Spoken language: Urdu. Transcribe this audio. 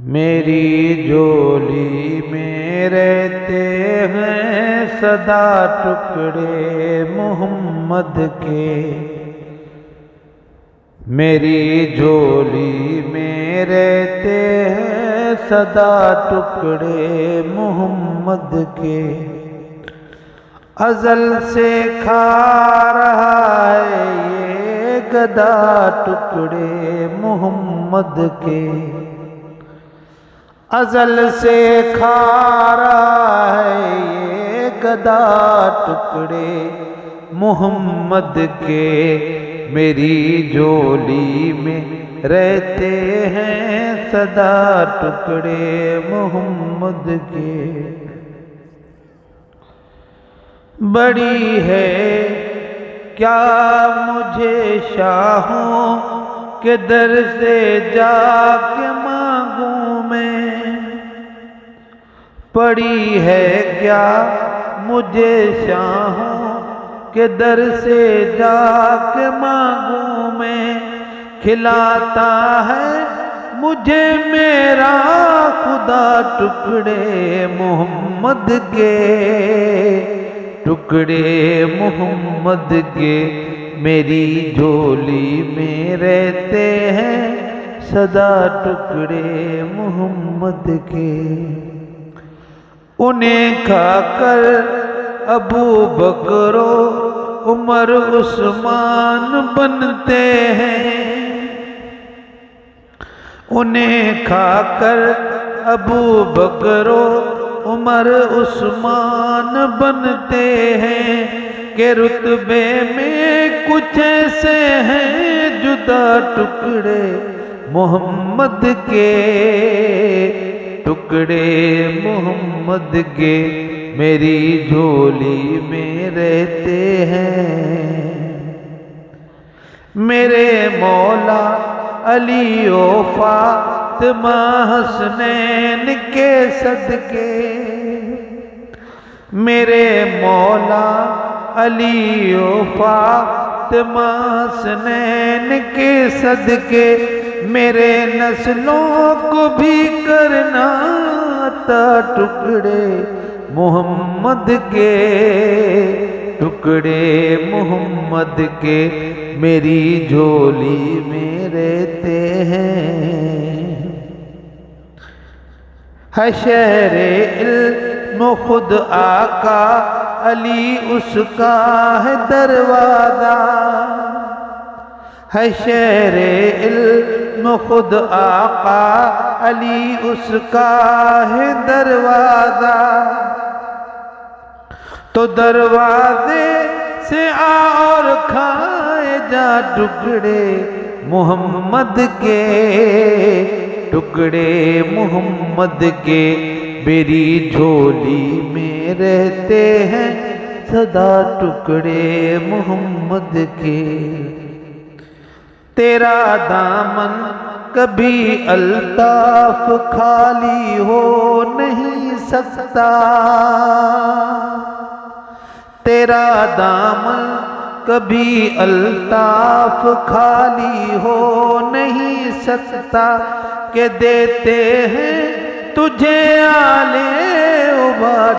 میری جھولی میں رہتے ہیں سدا ٹکڑے محمد کے، میری جھولی میں رہتے ہیں سدا ٹکڑے محمد کے، ازل سے کھا رہا ہے یہ گدا ٹکڑے محمد کے، ازل سے کھا رہا ہے یہ گدا ٹکڑے محمد کے، میری جھولی میں رہتے ہیں سدا ٹکڑے محمد کے۔ بڑی ہے کیا مجھے شاہوں کے در سے جا کے مانگوں میں، پڑی ہے کیا مجھے شاہوں کے در سے جا کے مانگوں میں، کھلاتا ہے مجھے میرا خدا ٹکڑے محمد کے، ٹکڑے محمد کے، میری جھولی میں رہتے ہیں سدا ٹکڑے محمد کے۔ انہیں کھا کر ابو بکر و عمر عثمان بنتے ہیں، انہیں کھا کر ابو بکر و عمر عثمان بنتے ہیں، کہ رتبے میں کچھ ایسے ہیں جدا ٹکڑے محمد کے، ٹکڑے محمد کے، میری جھولی میں رہتے ہیں۔ میرے مولا علی و فاطمہ حسنین کے صدقے، میرے مولا علی و فاطمہ حسنین کے صدقے، میرے نسلوں کو بھی کرنا تھا ٹکڑے محمد کے، ٹکڑے محمد کے، میری جھولی میں رہتے ہیں۔ ہے شہر علم خود آقا علی اس کا ہے دروازہ، ہے شہر علم خود آقا علی اس کا ہے دروازہ، تو دروازے سے آ اور کھائے جا ٹکڑے محمد کے، ٹکڑے محمد کے، میری جھولی میں رہتے ہیں سدا ٹکڑے محمد کے۔ تیرا دامن کبھی الطاف خالی ہو نہیں سکتا، تیرا دامن کبھی الطاف خالی ہو نہیں سکتا، کہ دیتے ہیں تجھے آلے عباد